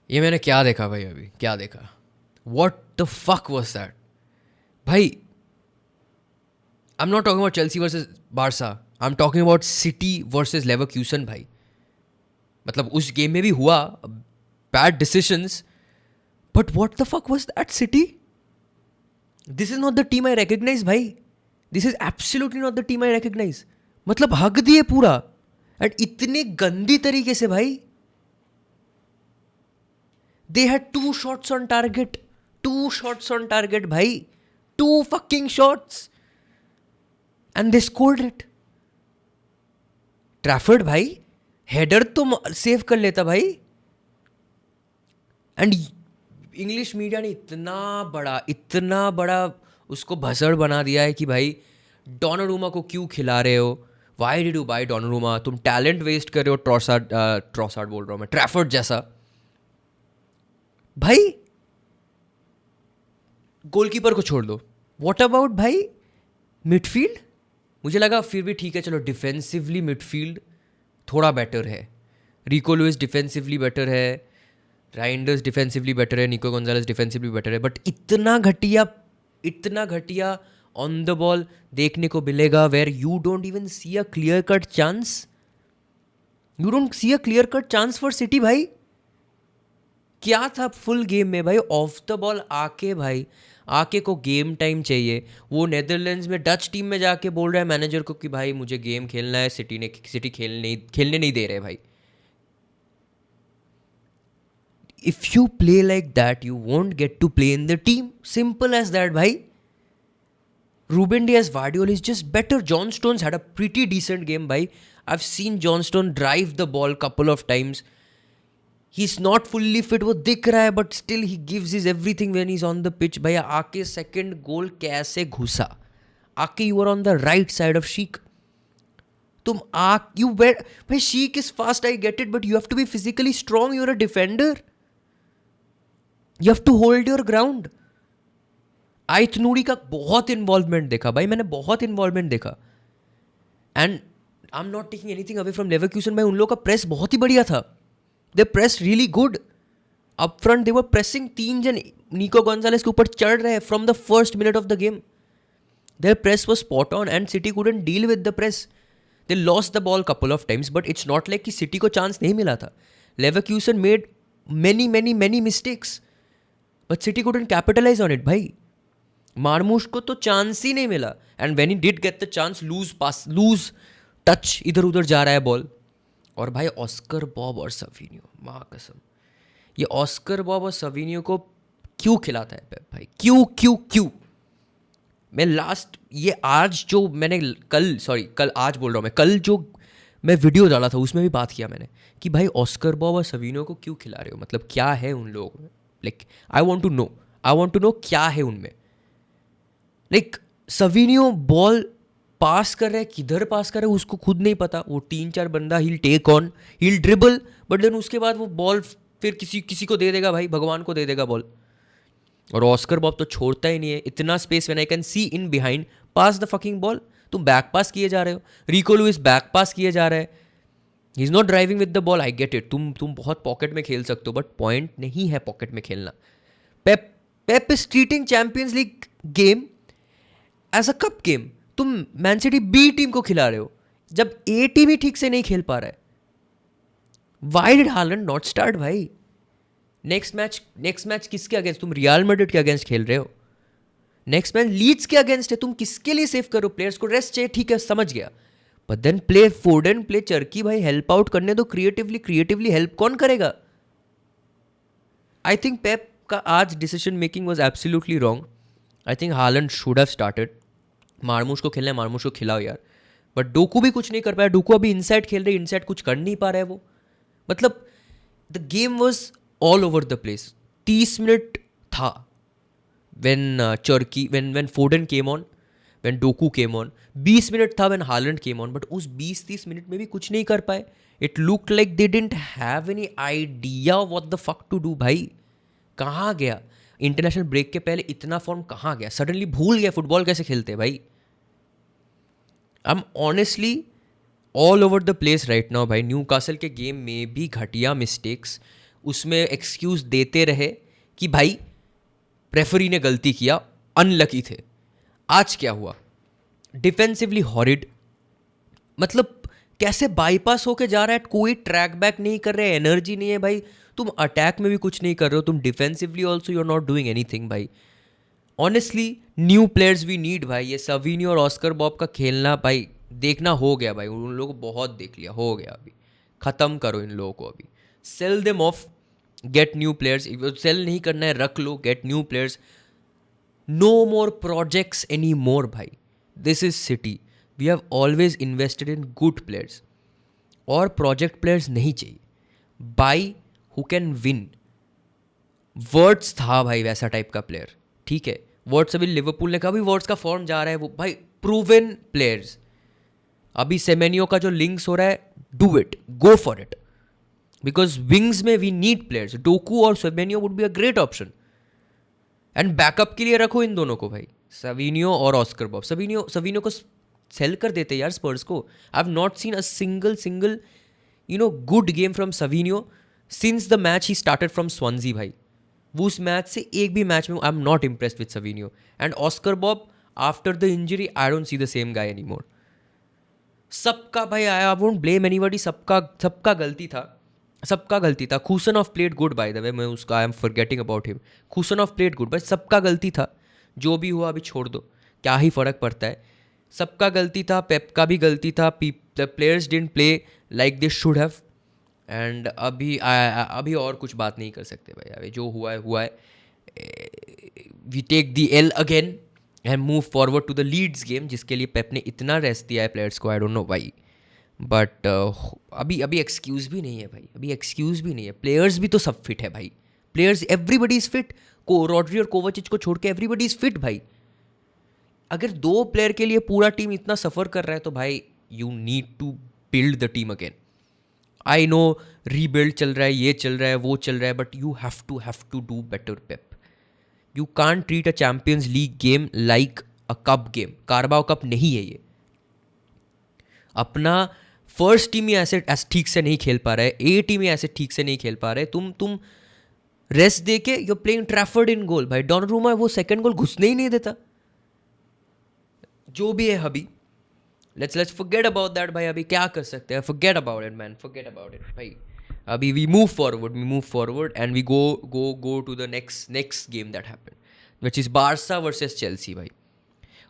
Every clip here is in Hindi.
ये मैंने क्या देखा भाई, अभी क्या देखा? What the fuck was that भाई? I am not talking about Chelsea versus Barca, I am talking about City versus Leverkusen भाई। मतलब उस गेम में भी हुआ bad decisions, but what the fuck was that City? This is not the team I recognise भाई। This is absolutely not the team I recognise. मतलब हक दिए पूरा, एंड इतने गंदी तरीके से भाई। They had two shots on target, two shots on target भाई, two fucking shots, and they scored it. Trafford भाई, हेडर तो सेव कर लेता भाई। एंड इंग्लिश मीडिया ने इतना बड़ा उसको भसड़ बना दिया है कि भाई डोनारूमा को क्यों खिला रहे हो? Why did you buy Donnarumma? तुम टैलेंट वेस्ट कर रहे हो। ट्रॉसार्ड बोल रहा हूँ मैं, ट्रैफर्ड जैसा भाई। गोलकीपर को छोड़ दो, व्हाट अबाउट भाई मिडफील्ड? मुझे लगा फिर भी ठीक है, चलो डिफेंसिवली मिडफील्ड थोड़ा बेटर है। रिको लुइस डिफेंसिवली बेटर है, राइंडर्स डिफेंसिवली बेटर है, निको गोंजालेस डिफेंसिवली बेटर है, बट इतना घटिया ऑन द बॉल देखने को मिलेगा where you don't even see a clear cut chance. You don't see a clear cut chance for City भाई। क्या था फुल गेम में भाई? ऑफ द बॉल आके भाई, आके को गेम टाइम चाहिए। वो नेदरलैंड्स में डच टीम में जाके बोल रहा है मैनेजर को कि भाई मुझे गेम खेलना है, सिटी खेलने नहीं दे रहे भाई। If you play like that you won't get to play in the team, simple as that भाई। Ruben Diaz Vardiol is just better. John Stones had a pretty decent game bhai. I've seen John Stone drive the ball couple of times. He's not fully fit, वो दिख रहा है, but still he gives his everything when he's on the pitch. भैया आके second goal कैसे घुसा? आके you were on the right side of Sheik. तुम you were भाई, Sheik is fast, I get it, but you have to be physically strong. You're a defender. You have to hold your ground. आयत नूरी का बहुत इन्वॉल्वमेंट देखा भाई, मैंने बहुत इन्वॉल्वमेंट देखा। And I am not taking anything away from Leverkusen भाई, उन लोगों का प्रेस बहुत ही बढ़िया था। They press really good up front. They were pressing, 3 जन निको गोंजालेस के ऊपर चढ़ रहे from the first minute of the game. Their press was spot on and City couldn't deal with the press. They lost the ball couple of times, but it's not like कि सिटी को चांस नहीं मिला था। Leverkusen made many mistakes, but City couldn't capitalise on it भाई। मार्मूश को तो चांस ही नहीं मिला, and when he did get the chance, loose touch, इधर उधर जा रहा है बॉल। और भाई ऑस्कर बॉब और सविनियो, माँ कसम, ये ऑस्कर बॉब और सविनियो को क्यों खिलाता है पेप भाई? क्यों? मैं लास्ट ये आज जो मैंने कल आज बोल रहा हूँ मैं, कल जो मैं वीडियो डाला था उसमें भी बात किया मैंने कि भाई ऑस्कर बॉब और सविनियो को क्यों खिला रहे हो? मतलब क्या है उन लोगों में? Like I want to know क्या है उनमें। लाइक सविनियो बॉल पास कर रहा है, किधर पास कर रहा है उसको खुद नहीं पता। वो 3-4 बंदा he'll take on, he'll dribble, but then उसके बाद वो बॉल फिर किसी को दे देगा भाई, भगवान को दे देगा बॉल। और ऑस्कर बॉब तो छोड़ता ही नहीं है। इतना space when I can see in behind, pass the fucking ball. तुम बैक पास किए जा रहे हो, रिको लुइस बैक पास किए जा रहा है, he is not driving with the ball. I get it, तुम बहुत पॉकेट में खेल सकते हो, बट पॉइंट नहीं है पॉकेट में खेलना। Pep is treating Champions League game as a cup game. तुम मैन सिटी बी टीम को खिला रहे हो जब ए टीम ही ठीक से नहीं खेल पा रहा है। Why did Holland not start भाई? नेक्स्ट मैच किसके अगेंस्ट? तुम रियल मैड्रिड के अगेंस्ट खेल रहे हो। नेक्स्ट मैच लीड्स के अगेंस्ट है। तुम किसके लिए सेव करो? प्लेयर्स को रेस्ट चाहिए, ठीक है समझ गया, but then play Foden, play Cherki भाई, हेल्प आउट करने दो क्रिएटिवली हेल्प कौन करेगा? आई थिंक पेप का आज decision making was absolutely wrong. I think Holland should have started. मार्मूश को खेलना है, मार्मूश को खिलाओ यार। बट डोकू भी कुछ नहीं कर पाया। डोकू अभी इनसाइड खेल रहे, इनसाइड कुछ कर नहीं पा रहा है वो। मतलब the game was all over the place. 30 minute था when Foden came on, when Doku came on. 20 minute था when Haaland came on, but उस 20-30 मिनट में भी कुछ नहीं कर पाए। It look like they didn't have any idea what the fuck to do भाई। कहाँ गया इंटरनेशनल ब्रेक के पहले इतना फॉर्म? कहाँ गया? सडनली भूल गया फुटबॉल कैसे खेलते हैं भाई। I am honestly all over the place right now भाई। न्यू कासल के गेम में भी घटिया मिस्टेक्स, उसमें एक्सक्यूज देते रहे कि भाई रेफरी ने गलती किया, अनलकी थे। आज क्या हुआ? डिफेंसिवली हॉरिड, मतलब कैसे बाईपास होके जा रहा है, कोई ट्रैक बैक नहीं कर रहे, एनर्जी नहीं है भाई, तुम अटैक में भी कुछ नहीं कर रहे हो, तुम defensively also you are not doing anything भाई। Honestly new players we need भाई। ये सवीनी और ऑस्कर बॉब का खेलना भाई देखना हो गया भाई, उन लोगों को बहुत देख लिया, हो गया अभी, ख़त्म करो इन लोगों को अभी, sell them off, get new players. Sell नहीं करना है, रख लो, get new players, no more projects any more भाई। This is City, we have always invested in good players, और प्रोजेक्ट प्लेयर्स नहीं चाहिए। Buy who can win. Words था भाई वैसा टाइप का प्लेयर, ठीक है, वर्ड्स अभी लिवरपूल ने कहा भी वर्ड्स का फॉर्म जा रहा है, वो भाई प्रूवन प्लेयर्स। अभी सेमेनियो का जो लिंक्स हो रहा है, do it, go for it, because wings में वी नीड प्लेयर्स। डोकू और Semenyo would be a great option, and backup के लिए रखो इन दोनों को भाई, सवीनियो और ऑस्कर बॉब। सवीनियो को सेल कर देते यार स्पर्स को। I have not seen a single good game from Savinho since the match he started from Swansea भाई। वो उस मैच से एक भी मैच में I am not impressed with Savinho. And Oscar Bobb after the injury I don't see the same guy any more. सबका भाई, आई वोंट ब्लेम एनीबॉडी, सबका गलती था। Khusanov played good by the way, मैं उसका I am forgetting about him. Khusanov played good, भाई सबका गलती था, जो भी हुआ अभी छोड़ दो, क्या ही फ़र्क पड़ता है, सबका गलती था। पेप का भी गलती था, the players didn't play like they should have. And अभी और कुछ बात नहीं कर सकते भाई, अभी जो हुआ है। We take the L again and move forward to the Leeds game, जिसके लिए पेप ने इतना रेस्ट दिया है प्लेयर्स को, I don't know why. But अभी एक्सक्यूज़ भी नहीं है भाई, अभी एक्सक्यूज़ भी नहीं है। प्लेयर्स भी तो सब फिट है भाई, players everybody is fit, Rodri और कोवाचिच को छोड़ के एवरीबडी इज़ फिट भाई। अगर 2 प्लेयर के लिए पूरा टीम इतना सफ़र कर रहा है तो भाई you need to build the team again. I know rebuild चल रहा है, ये चल रहा है, वो चल रहा है, but you have to do better Pep. You can't treat a Champions League game like a cup game. Carabao Cup नहीं है ये। अपना फर्स्ट टीम ही ऐसे ठीक से नहीं खेल पा रहा है, ए टीम ही ऐसे ठीक से नहीं खेल पा रहे, तुम रेस्ट दे के यू प्लेइंग ट्रैफर्ड इन गोल भाई। डॉनरूमा वो सेकंड गोल घुसने ही नहीं देता। जो भी है अभी, लेट्स फॉरगेट अबाउट दैट भाई। अभी क्या कर सकते हैं, forget about it man, forget about it भाई। अभी we move forward and we go to the next game that happened, which is Barca versus Chelsea भाई।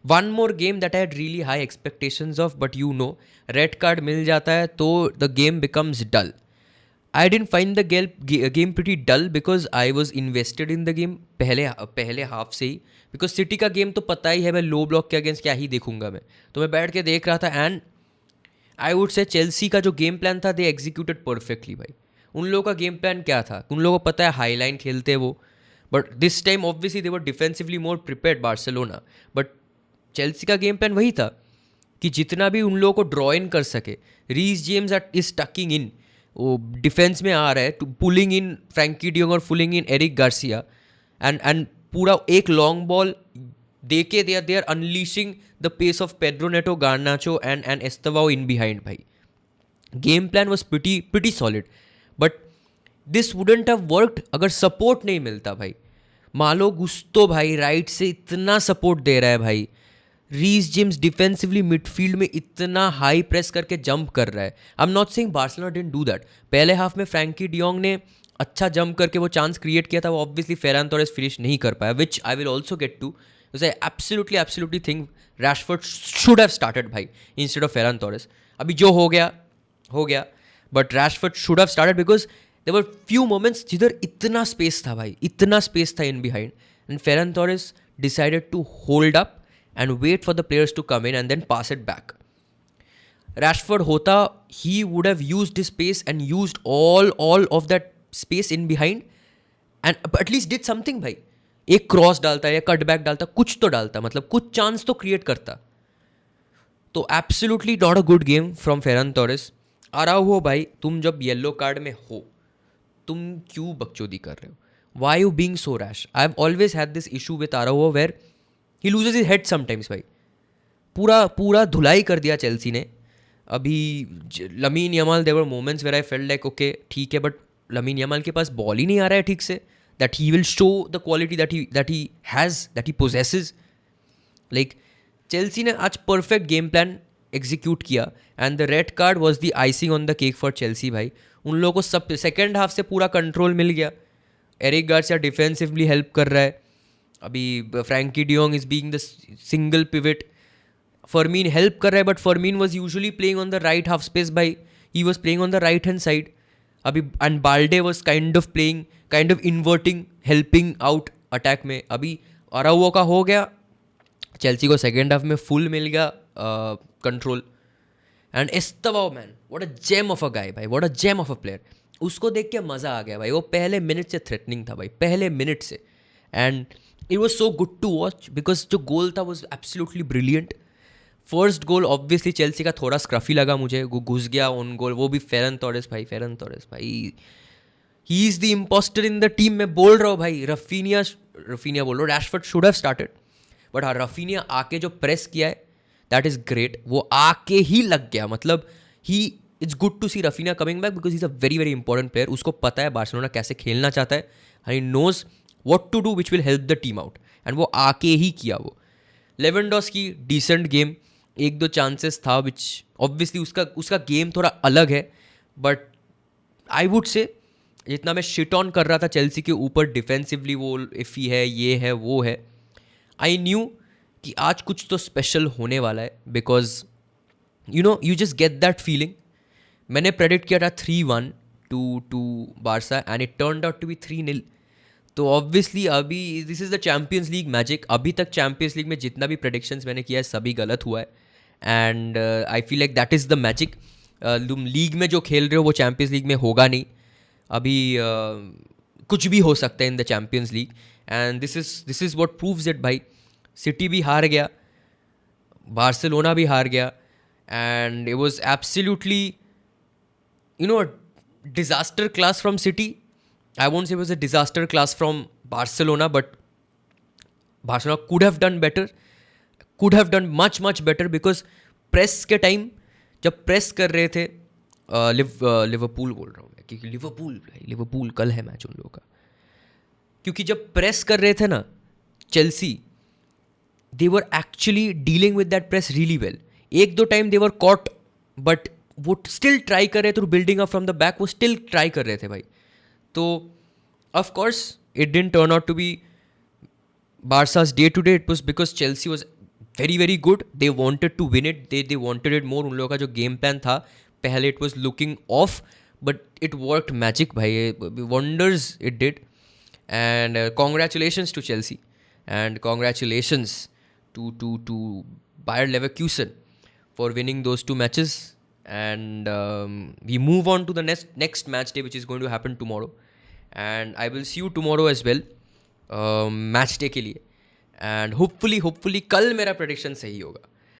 One more game that I had really high expectations of, but you know red card मिल जाता है तो the game becomes dull. I didn't find the game pretty dull because I was invested in the game पहले हाफ से ही। बिकॉज सिटी का गेम तो पता ही है, मैं लो ब्लॉक के अगेंस्ट क्या ही देखूंगा मैं, तो मैं बैठ के देख रहा था। And I would say Chelsea का जो गेम प्लान था, दे एग्जीक्यूटेड परफेक्टली भाई। उन लोगों का गेम प्लान क्या था, उन लोगों को पता है हाई लाइन खेलते हैं वो, but this time obviously they were defensively more prepared Barcelona. But Chelsea का गेम प्लान वही था कि जितना भी उन लोगों को ड्रॉ इन कर सके। Reece James is tucking in, वो डिफेंस में आ रहा है, पुलिंग इन फ्रैंकी डियोंग और pulling in Eric Garcia, and पूरा एक लॉन्ग बॉल दे के they are unleashing the pace of Pedro Neto, Garnacho and Estevao in behind भाई। Game plan was pretty solid, but this wouldn't have worked अगर सपोर्ट नहीं मिलता भाई। मालो गुस्तो भाई राइट से इतना सपोर्ट दे रहा है भाई, रीस जेम्स डिफेंसिवली मिडफील्ड में इतना हाई प्रेस करके जंप कर रहा है। आई am not saying Barcelona didn't do that. पहले हाफ में फ्रैंकी डियोंग ने अच्छा जंप करके वो चांस क्रिएट किया था, वो ऑब्वियसली फेरान टोरेस फिनिश नहीं कर पाया, which I will also get to. I absolutely think Rashford should have started भाई इंस्टेड ऑफ फेरान टोरेस। अभी जो हो गया, but Rashford should have started because there were few moments जिधर इतना स्पेस था भाई, इतना स्पेस था in behind, and Ferran Torres decided to hold up and wait for the players to come in and then pass it back. Rashford hota, he would have used his space and used all of that space in behind and at least did something भाई। एक क्रॉस डालता या कट बैक डालता, कुछ तो डालता, मतलब कुछ चांस तो क्रिएट करता। तो absolutely not a good game from Ferran Torres. Araujo भाई, तुम जब येलो कार्ड में हो, तुम क्यों बकचोदी कर रहे हो? Why you being so rash? I've always had this issue with Araujo where he loses his head sometimes भाई। पूरा धुलाई कर दिया चेल्सी ने। अभी Lamine Yamal, there were moments where I felt like okay ठीक है, बट लमीन यमाल के पास बॉल ही नहीं आ रहा है ठीक से, that he will show the quality that he has, that he possesses. Like Chelsea ने आज परफेक्ट गेम प्लान एग्जीक्यूट किया and the red card was the icing on the cake for Chelsea भाई. उन लोगों को सब सेकेंड हाफ से पूरा कंट्रोल मिल गया. एरिक गार्सिया डिफेंसिवली हेल्प कर रहा है. अभी Frenkie de Jong is being the single pivot. Fermin help कर रहा है, but Fermin was usually playing on the right half space भाई. He was playing on the right hand side. अभी and Balde was kind of inverting, helping out attack में. अभी अराउओ का हो गया. चेल्सी को सेकेंड हाफ में फुल मिल गया control. And Estevao man, what a gem of a guy भाई, what a gem of a player. उसको देख के मज़ा आ गया भाई. वो पहले मिनट से थ्रेटनिंग था भाई, पहले मिनट से. And it was so good to watch because जो गोल था was absolutely brilliant. First goal obviously Chelsea का थोड़ा स्क्रफी लगा मुझे, वो घुस गया ऑन गोल. वो भी फेरन टोरेस भाई, he is the imposter in the team. मैं बोल रहा हूँ भाई, रफीनिया बोल रहा हूँ, Rashford should have started. But हाँ, रफीनिया आके जो प्रेस किया है दैट इज़ ग्रेट. वो आके ही लग गया. मतलब it's good to see Raphinha coming back because is a very very important player. उसको पता है बार्सिलोना कैसे खेलना चाहता है. He knows what to do which will help the team out. And वो आके ही किया. वो लेवेंडोस्की डिसेंट गेम, एक दो चांसेस था विच ऑब्वियसली उसका गेम थोड़ा अलग है. बट आई वुड से जितना मैं शिट ऑन कर रहा था चेल्सी के ऊपर डिफेंसिवली, वो इफ़ी है, ये है, वो है, आई न्यू कि आज कुछ तो स्पेशल होने वाला है. Because you just get that feeling. मैंने प्रेडिक्ट किया था 3-1 to Barca and it turned out to be 3-0. तो ऑब्वियसली अभी this is the Champions League magic. अभी तक चैम्पियंस लीग में जितना भी प्रेडिक्शंस मैंने किया है सभी गलत हुआ है. And I feel like that is the magic. तुम लीग में जो खेल रहे हो वो चैम्पियंस लीग में होगा नहीं. अभी कुछ भी हो सकता है in the Champions league. And this is what proves it भाई. सिटी भी हार गया, बार्सिलोना भी हार गया. And it was absolutely disaster class from City. I won't say it was a disaster class from Barcelona, but Barcelona could have done better, could have done much better because press के टाइम जब प्रेस कर रहे थे, लिवरपूल बोल रहा हूँ मैं क्योंकि लिवरपूल कल है मैच उन लोगों का. क्योंकि जब प्रेस कर रहे थे ना Chelsea, they were actually dealing with that press really well. एक दो time they were caught, but वो स्टिल ट्राई कर रहे थे building up from the back. वो स्टिल ट्राई कर रहे थे भाई. तो of course it didn't turn out to be Barca's day today. It was because Chelsea was very very good. They wanted to win it, they wanted it more. उन लोगों का जो गेम प्लान था पहले it was looking off, but it worked magic भाई. Wonders it did. And congratulations to Chelsea and congratulations to Bayer Leverkusen for winning those two matches. And we move on to the next match day, which is going to happen tomorrow. And I will see you tomorrow as well, match day के लिए. And hopefully कल मेरा prediction सही होगा.